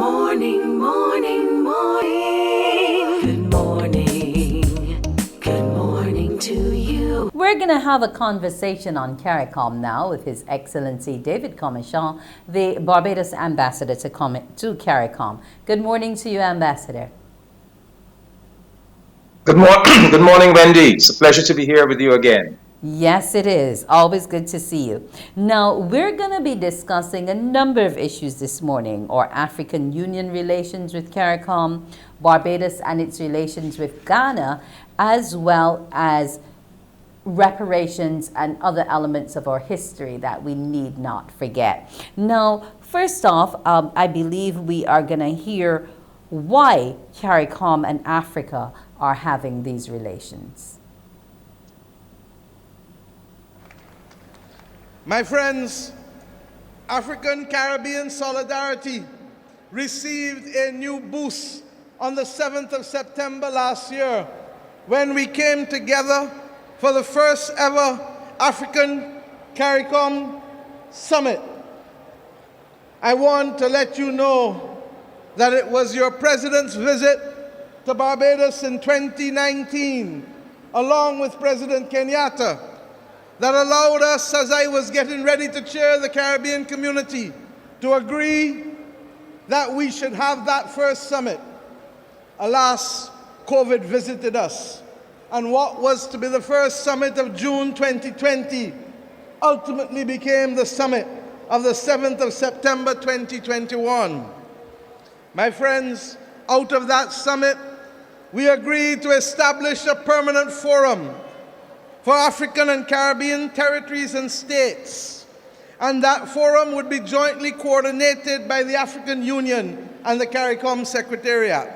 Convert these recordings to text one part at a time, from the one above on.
Morning, morning, morning. Good morning. Good morning to you. We're going to have a conversation on CARICOM now with His Excellency David Comissiong, the Barbados Ambassador to CARICOM. Good morning to you, Ambassador. Good morning, Wendy. It's a pleasure to be here with you again. Yes, it is. Always good to see you. Now, we're going to be discussing a number of issues this morning, or African Union relations with CARICOM, Barbados and its relations with Ghana, as well as reparations and other elements of our history that we need not forget. Now, first off, I believe we are going to hear why CARICOM and Africa are having these relations. My friends, African-Caribbean solidarity received a new boost on the 7th of September last year when we came together for the first ever African-CARICOM Summit. I want to let you know that it was your President's visit to Barbados in 2019, along with President Kenyatta, that allowed us, as I was getting ready to chair the Caribbean community, to agree that we should have that first summit. Alas, COVID visited us, and what was to be the first summit of June 2020 ultimately became the summit of the 7th of September 2021. My friends, out of that summit, we agreed to establish a permanent forum for African and Caribbean territories and states, and that forum would be jointly coordinated by the African Union and the CARICOM Secretariat.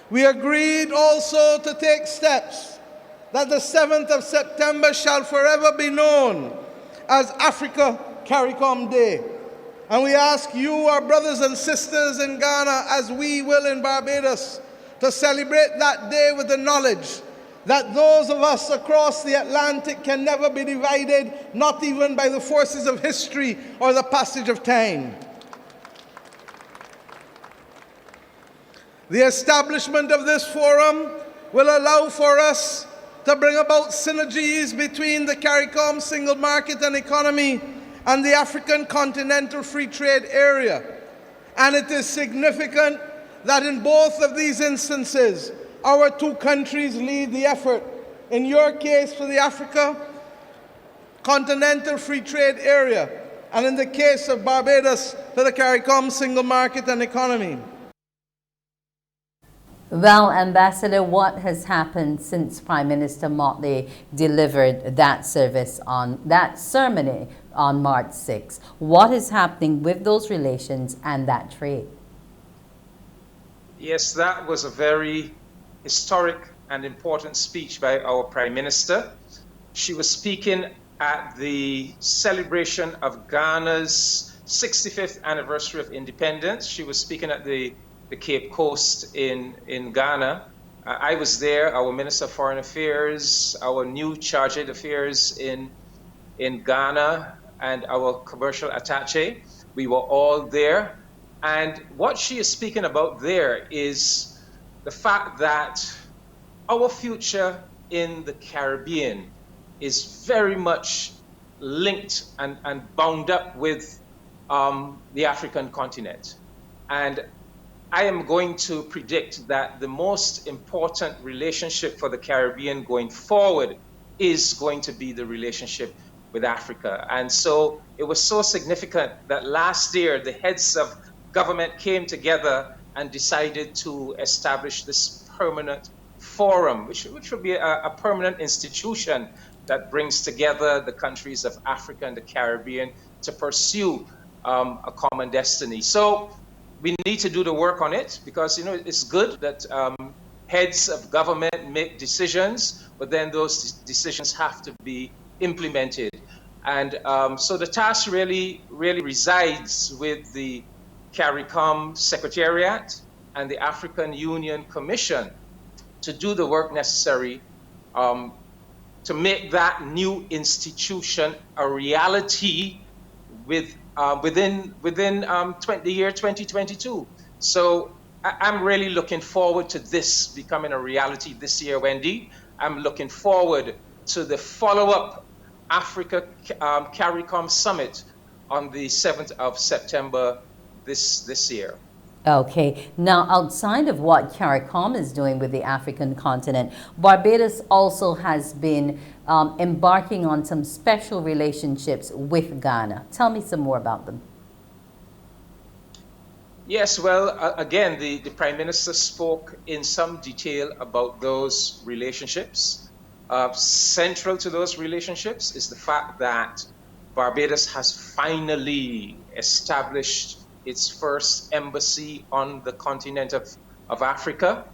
We agreed also to take steps that the 7th of September shall forever be known as Africa CARICOM Day. And we ask you, our brothers and sisters in Ghana, as we will in Barbados, to celebrate that day with the knowledge that those of us across the Atlantic can never be divided, not even by the forces of history or the passage of time. The establishment of this forum will allow for us to bring about synergies between the CARICOM single market and economy and the African Continental Free Trade Area. And it is significant that in both of these instances, our two countries lead the effort. In your case, for the Africa Continental Free Trade Area, and in the case of Barbados, for the CARICOM single market and economy. Well, Ambassador, what has happened since Prime Minister Mottley delivered that ceremony on March 6th? What is happening with those relations and that trade? Yes, that was a very historic and important speech by our Prime Minister. She was speaking at the celebration of Ghana's 65th anniversary of independence. She was speaking at the Cape Coast in Ghana. I was there, our Minister of Foreign Affairs, our new Chargé d'Affaires in Ghana, and our commercial attaché. We were all there. And what she is speaking about there is the fact that our future in the Caribbean is very much linked and bound up with the African continent. And I am going to predict that the most important relationship for the Caribbean going forward is going to be the relationship with Africa. And so it was so significant that last year the heads of government came together and decided to establish this permanent forum, which will be a permanent institution that brings together the countries of Africa and the Caribbean to pursue a common destiny. So we need to do the work on it because, you know, it's good that heads of government make decisions, but then those decisions have to be implemented. And so the task really resides with the CARICOM Secretariat and the African Union Commission to do the work necessary to make that new institution a reality within the year 2022. So I'm really looking forward to this becoming a reality this year, Wendy. I'm looking forward to the follow-up Africa CARICOM Summit on the 7th of September this year. Okay, now outside of what CARICOM is doing with the African continent, Barbados also has been embarking on some special relationships with Ghana. Tell me some more about them. Yes, well, again, the Prime Minister spoke in some detail about those relationships. Central to those relationships is the fact that Barbados has finally established its first embassy on the continent of Africa.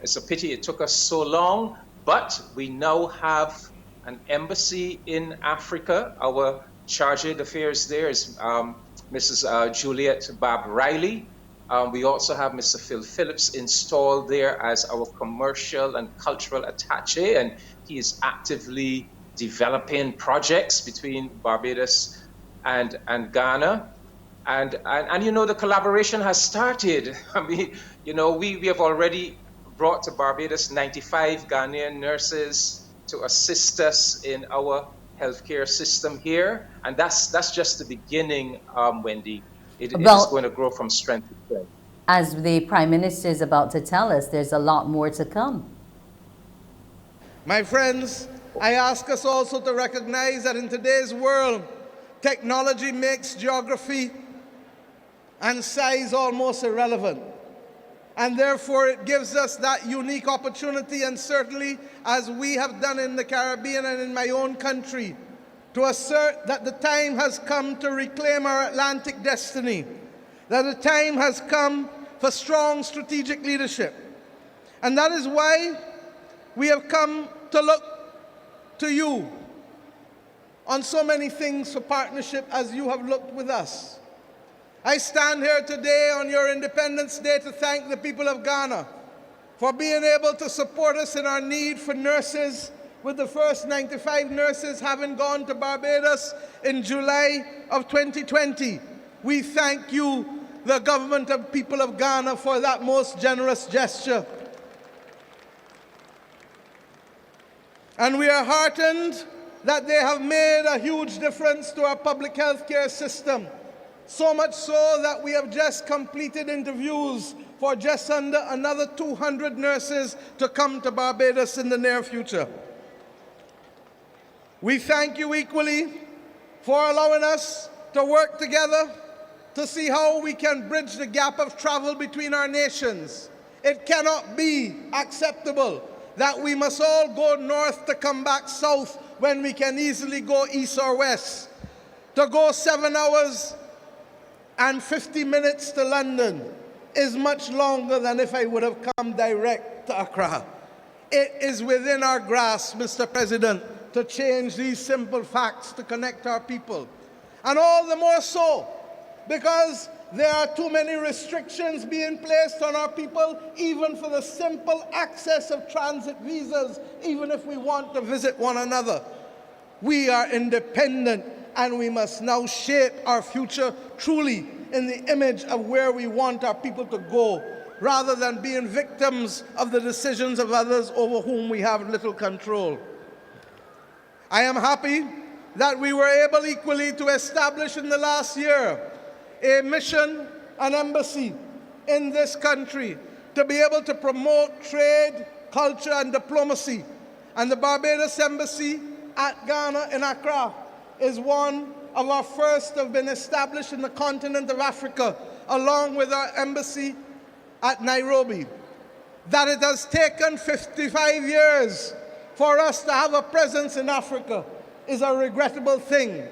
It's a pity it took us so long, but we now have an embassy in Africa. Our chargé d'affaires there is Mrs. Juliet Bab Riley. We also have Mr. Phil Phillips installed there as our commercial and cultural attaché, and he is actively developing projects between Barbados and Ghana. And you know, the collaboration has started. I mean, you know, we have already brought to Barbados 95 Ghanaian nurses to assist us in our healthcare system here, and that's just the beginning, Wendy. It is going to grow from strength to strength. As the Prime Minister is about to tell us, there's a lot more to come. My friends, I ask us also to recognize that in today's world, technology makes geography and size almost irrelevant. And therefore, it gives us that unique opportunity, and certainly as we have done in the Caribbean and in my own country, to assert that the time has come to reclaim our Atlantic destiny, that the time has come for strong strategic leadership. And that is why we have come to look to you on so many things for partnership as you have looked with us. I stand here today on your Independence Day to thank the people of Ghana for being able to support us in our need for nurses, with the first 95 nurses having gone to Barbados in July of 2020. We thank you, the government and people of Ghana, for that most generous gesture. And we are heartened that they have made a huge difference to our public health care system. So much so that we have just completed interviews for just under another 200 nurses to come to Barbados in the near future. We thank you equally for allowing us to work together to see how we can bridge the gap of travel between our nations. It cannot be acceptable that we must all go north to come back south when we can easily go east or west. To go 7 hours and 50 minutes to London is much longer than if I would have come direct to Accra. It is within our grasp, Mr. President, to change these simple facts to connect our people. And all the more so because there are too many restrictions being placed on our people, even for the simple access of transit visas, even if we want to visit one another. We are independent, and we must now shape our future truly in the image of where we want our people to go, rather than being victims of the decisions of others over whom we have little control. I am happy that we were able equally to establish in the last year a mission, an embassy in this country to be able to promote trade, culture, and diplomacy. And the Barbados Embassy at Ghana in Accra is one of our first to have been established in the continent of Africa, along with our embassy at Nairobi. That it has taken 55 years for us to have a presence in Africa is a regrettable thing.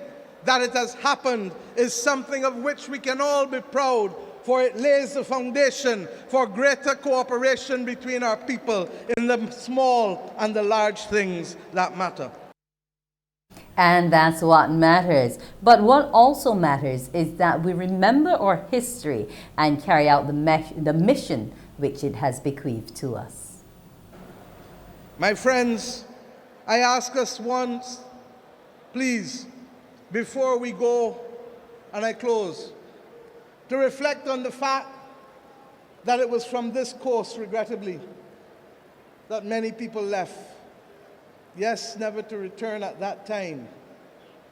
That it has happened is something of which we can all be proud, for it lays the foundation for greater cooperation between our people in the small and the large things that matter. And that's what matters. But what also matters is that we remember our history and carry out the mission which it has bequeathed to us. My friends, I ask us once, please, before we go and I close, to reflect on the fact that it was from this coast, regrettably, that many people left. Yes, never to return at that time,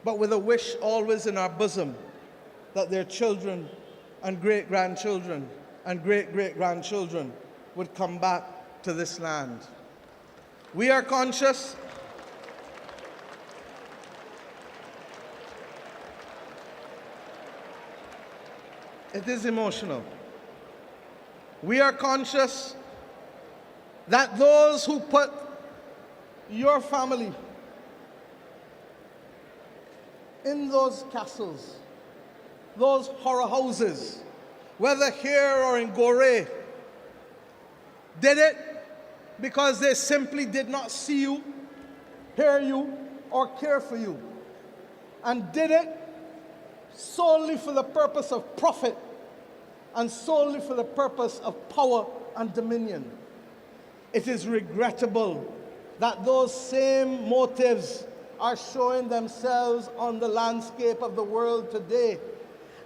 but with a wish always in our bosom that their children and great-grandchildren and great-great-grandchildren would come back to this land. We are conscious it is emotional. We are conscious that those who put your family in those castles, those horror houses, whether here or in Gorée, did it because they simply did not see you, hear you, or care for you, and did it solely for the purpose of profit and solely for the purpose of power and dominion. It is regrettable that those same motives are showing themselves on the landscape of the world today.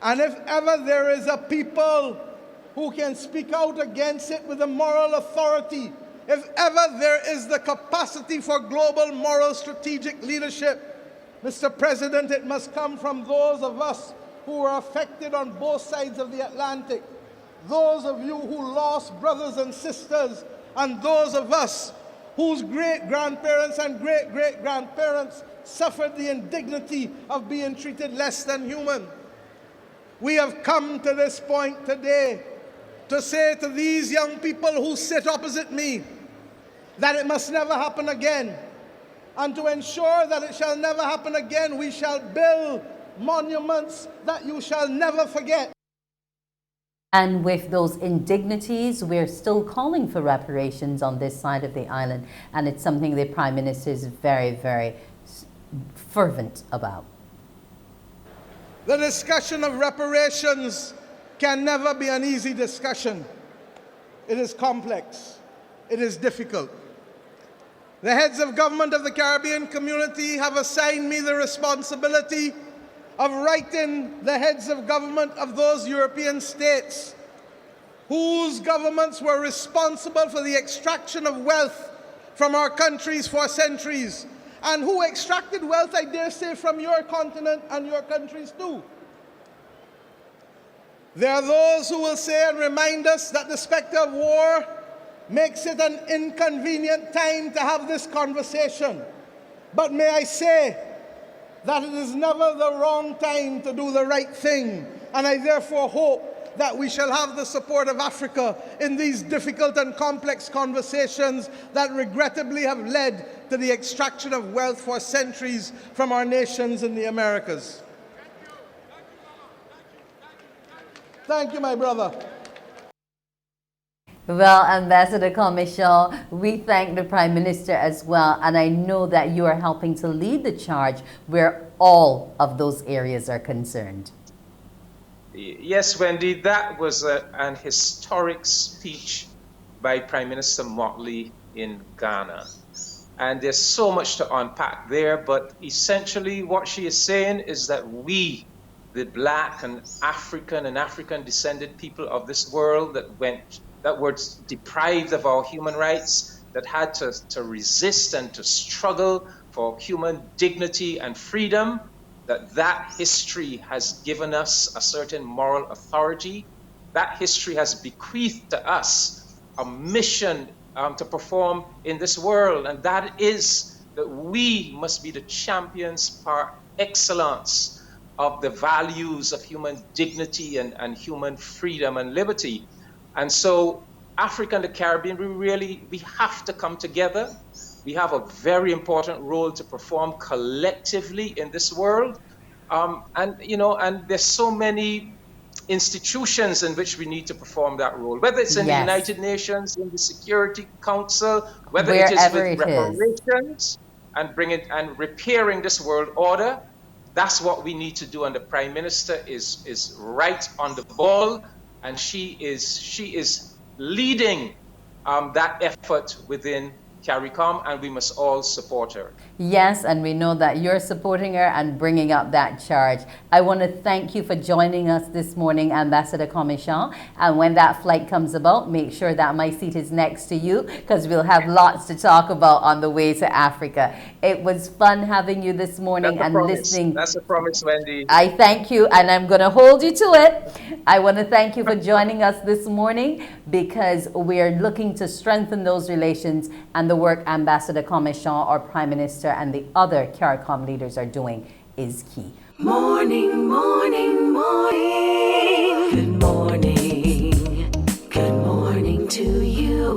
And if ever there is a people who can speak out against it with a moral authority, if ever there is the capacity for global moral strategic leadership, Mr. President, it must come from those of us who were affected on both sides of the Atlantic, those of you who lost brothers and sisters, and those of us whose great-grandparents and great-great-grandparents suffered the indignity of being treated less than human. We have come to this point today to say to these young people who sit opposite me that it must never happen again. And to ensure that it shall never happen again, we shall build monuments that you shall never forget. And with those indignities, we're still calling for reparations on this side of the island. And it's something the Prime Minister is very, very fervent about. The discussion of reparations can never be an easy discussion. It is complex. It is difficult. The heads of government of the Caribbean community have assigned me the responsibility of writing the heads of government of those European states whose governments were responsible for the extraction of wealth from our countries for centuries, and who extracted wealth, I dare say, from your continent and your countries too. There are those who will say and remind us that the specter of war makes it an inconvenient time to have this conversation. But may I say that it is never the wrong time to do the right thing, and I therefore hope that we shall have the support of Africa in these difficult and complex conversations that regrettably have led to the extraction of wealth for centuries from our nations in the Americas. Thank you, my brother. Well, Ambassador Comissiong, we thank the Prime Minister as well, and I know that you are helping to lead the charge where all of those areas are concerned. Yes, Wendy, that was an historic speech by Prime Minister Mottley in Ghana. And there's so much to unpack there, but essentially what she is saying is that we, the Black and African descended people of this world that were deprived of our human rights, that had to resist and to struggle for human dignity and freedom, that history has given us a certain moral authority. That history has bequeathed to us a mission to perform in this world, and that is that we must be the champions par excellence of the values of human dignity and human freedom and liberty. And so Africa and the Caribbean, we have to come together. We have a very important role to perform collectively in this world. And there's so many institutions in which we need to perform that role, whether it's in the United Nations, in the Security Council, whether it is with reparations and repairing this world order. That's what we need to do, and the Prime Minister is right on the ball, and she is leading that effort within CARICOM, and we must all support her. Yes, and we know that you're supporting her and bringing up that charge. I want to thank you for joining us this morning, Ambassador Comissiong. And when that flight comes about, make sure that my seat is next to you, because we'll have lots to talk about on the way to Africa. It was fun having you this morning and listening. That's a promise, Wendy. I thank you, and I'm going to hold you to it. I want to thank you for joining us this morning, because we're looking to strengthen those relations, and the work Ambassador Comissiong, our Prime Minister, and the other CARICOM leaders are doing is key. Morning, morning, morning. Good morning. Good morning to you.